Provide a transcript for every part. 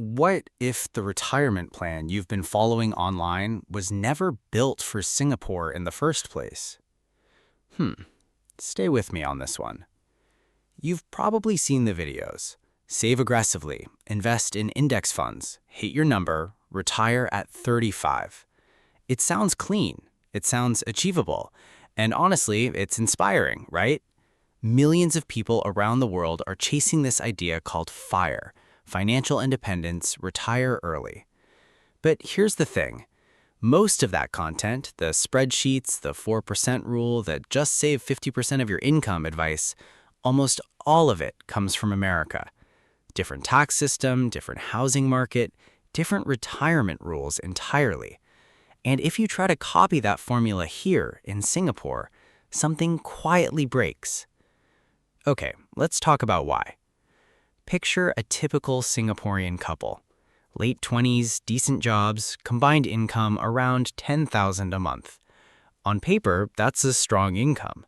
What if the retirement plan you've been following online was never built for Singapore in the first place? Hmm, stay with me on this one. You've probably seen the videos. Save aggressively, invest in index funds, hit your number, retire at 35. It sounds clean, it sounds achievable, and honestly, it's inspiring, right? Millions of people around the world are chasing this idea called FIRE, financial independence, retire early. But here's the thing. Most of that content, the spreadsheets, the 4% rule, that just save 50% of your income advice, almost all of it comes from America. Different tax system, different housing market, different retirement rules entirely. And if you try to copy that formula here in Singapore, something quietly breaks. Okay, let's talk about why. Picture a typical Singaporean couple. Late 20s, decent jobs, combined income around 10,000 a month. On paper, that's a strong income.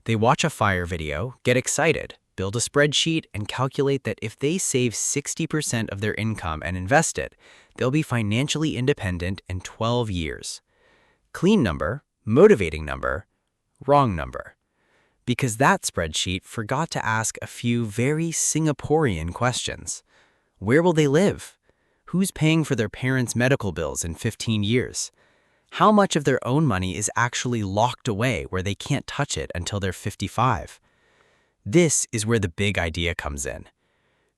They watch a FIRE video, get excited, build a spreadsheet, and calculate that if they save 60% of their income and invest it, they'll be financially independent in 12 years. Clean number, motivating number, wrong number. Because that spreadsheet forgot to ask a few very Singaporean questions. Where will they live? Who's paying for their parents' medical bills in 15 years? How much of their own money is actually locked away where they can't touch it until they're 55? This is where the big idea comes in.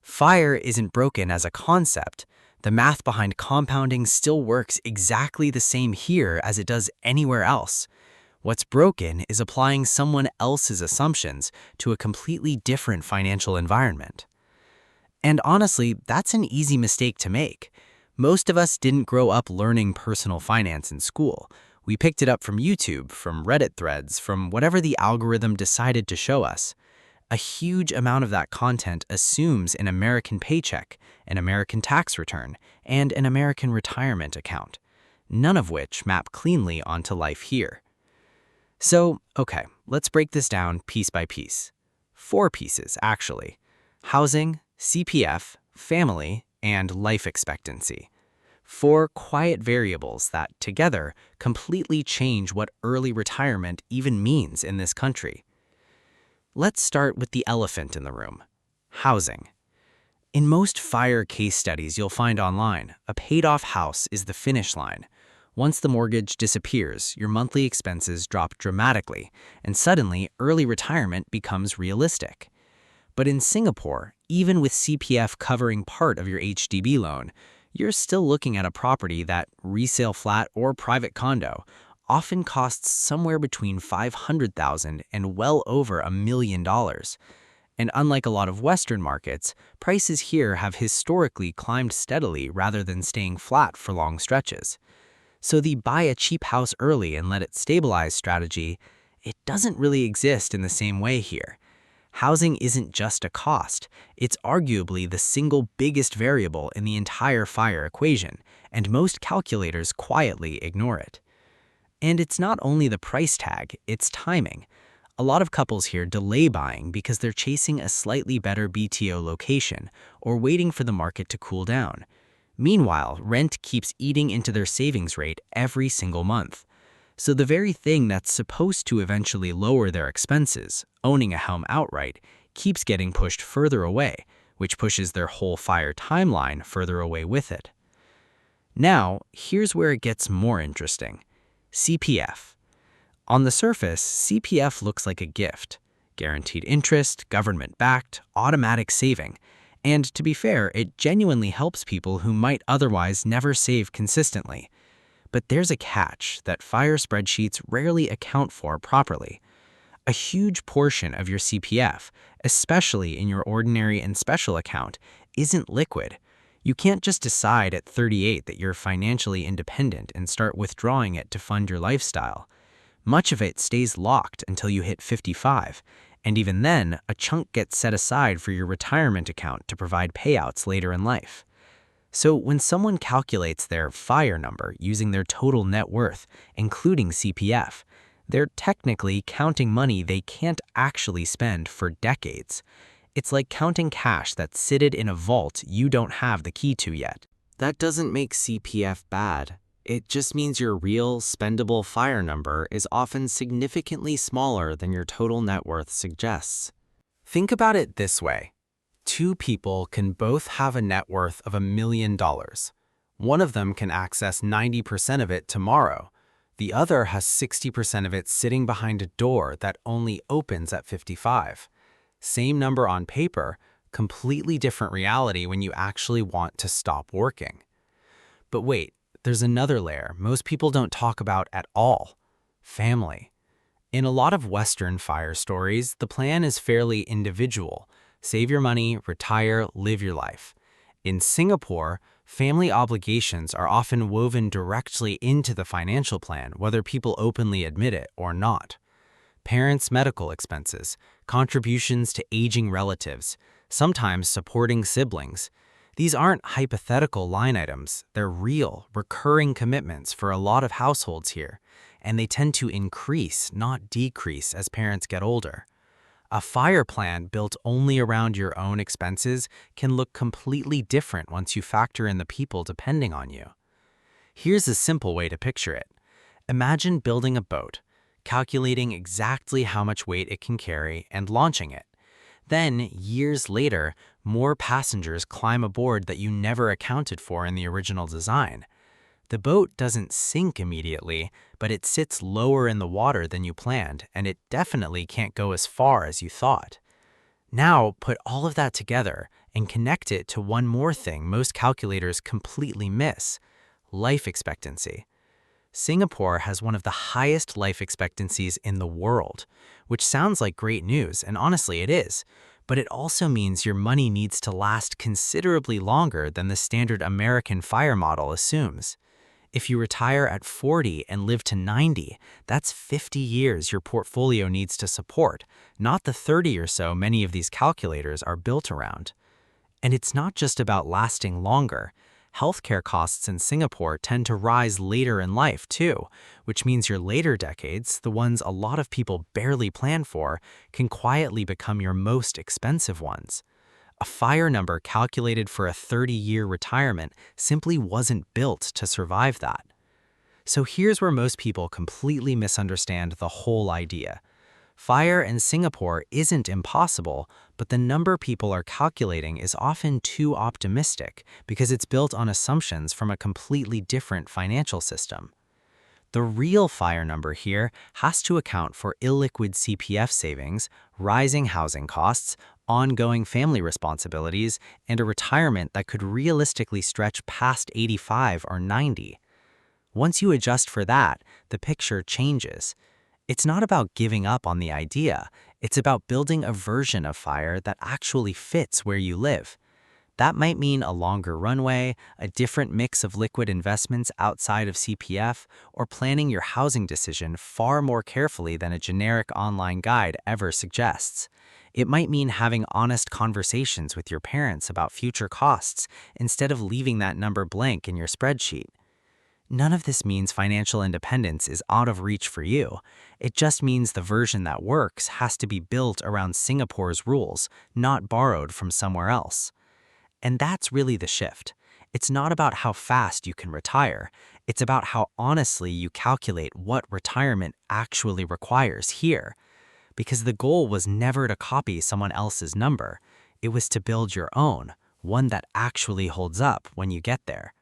FIRE isn't broken as a concept. The math behind compounding still works exactly the same here as it does anywhere else. What's broken is applying someone else's assumptions to a completely different financial environment. And honestly, that's an easy mistake to make. Most of us didn't grow up learning personal finance in school. We picked it up from YouTube, from Reddit threads, from whatever the algorithm decided to show us. A huge amount of that content assumes an American paycheck, an American tax return, and an American retirement account, none of which map cleanly onto life here. So, okay, let's break this down piece by piece. 4 pieces, actually. Housing, CPF, family, and life expectancy. 4 quiet variables that, together, completely change what early retirement even means in this country. Let's start with the elephant in the room: housing. In most FIRE case studies you'll find online, a paid-off house is the finish line. Once the mortgage disappears, your monthly expenses drop dramatically, and suddenly early retirement becomes realistic. But in Singapore, even with CPF covering part of your HDB loan, you're still looking at a property that, resale flat or private condo, often costs somewhere between 500,000 and well over $1 million. And unlike a lot of Western markets, prices here have historically climbed steadily rather than staying flat for long stretches. So the buy a cheap house early and let it stabilize strategy, it doesn't really exist in the same way here. Housing isn't just a cost, it's arguably the single biggest variable in the entire FIRE equation, and most calculators quietly ignore it. And it's not only the price tag, it's timing. A lot of couples here delay buying because they're chasing a slightly better BTO location or waiting for the market to cool down. Meanwhile, rent keeps eating into their savings rate every single month. So the very thing that's supposed to eventually lower their expenses, owning a home outright, keeps getting pushed further away, which pushes their whole FIRE timeline further away with it. Now, here's where it gets more interesting. CPF. On the surface, CPF looks like a gift. Guaranteed interest, government-backed, automatic saving. And to be fair, it genuinely helps people who might otherwise never save consistently. But there's a catch that FIRE spreadsheets rarely account for properly. A huge portion of your CPF, especially in your ordinary and special account, isn't liquid. You can't just decide at 38 that you're financially independent and start withdrawing it to fund your lifestyle. Much of it stays locked until you hit 55. And even then, a chunk gets set aside for your retirement account to provide payouts later in life. So when someone calculates their FIRE number using their total net worth, including CPF, they're technically counting money they can't actually spend for decades. It's like counting cash that's sitted in a vault you don't have the key to yet. That doesn't make CPF bad. It just means your real, spendable FIRE number is often significantly smaller than your total net worth suggests. Think about it this way. Two people can both have a net worth of $1 million. One of them can access 90% of it tomorrow. The other has 60% of it sitting behind a door that only opens at 55. Same number on paper, completely different reality when you actually want to stop working. But wait, there's another layer most people don't talk about at all: family. In a lot of Western FIRE stories, the plan is fairly individual. Save your money, retire, live your life. In Singapore, family obligations are often woven directly into the financial plan, whether people openly admit it or not. Parents' medical expenses, contributions to aging relatives, sometimes supporting siblings. These aren't hypothetical line items, they're real, recurring commitments for a lot of households here, and they tend to increase, not decrease, as parents get older. A FIRE plan built only around your own expenses can look completely different once you factor in the people depending on you. Here's a simple way to picture it. Imagine building a boat, calculating exactly how much weight it can carry, and launching it. Then, years later, more passengers climb aboard that you never accounted for in the original design. The boat doesn't sink immediately, but it sits lower in the water than you planned, and it definitely can't go as far as you thought. Now, put all of that together and connect it to one more thing most calculators completely miss: life expectancy. Singapore has one of the highest life expectancies in the world, which sounds like great news, and honestly it is, but it also means your money needs to last considerably longer than the standard American FIRE model assumes. If you retire at 40 and live to 90, that's 50 years your portfolio needs to support, not the 30 or so many of these calculators are built around. And it's not just about lasting longer. Healthcare costs in Singapore tend to rise later in life too, which means your later decades, the ones a lot of people barely plan for, can quietly become your most expensive ones. A FIRE number calculated for a 30-year retirement simply wasn't built to survive that. So here's where most people completely misunderstand the whole idea. FIRE in Singapore isn't impossible, but the number people are calculating is often too optimistic because it's built on assumptions from a completely different financial system. The real FIRE number here has to account for illiquid CPF savings, rising housing costs, ongoing family responsibilities, and a retirement that could realistically stretch past 85 or 90. Once you adjust for that, the picture changes. It's not about giving up on the idea, it's about building a version of FIRE that actually fits where you live. That might mean a longer runway, a different mix of liquid investments outside of CPF, or planning your housing decision far more carefully than a generic online guide ever suggests. It might mean having honest conversations with your parents about future costs instead of leaving that number blank in your spreadsheet. None of this means financial independence is out of reach for you. It just means the version that works has to be built around Singapore's rules, not borrowed from somewhere else. And that's really the shift. It's not about how fast you can retire. It's about how honestly you calculate what retirement actually requires here. Because the goal was never to copy someone else's number. It was to build your own, one that actually holds up when you get there.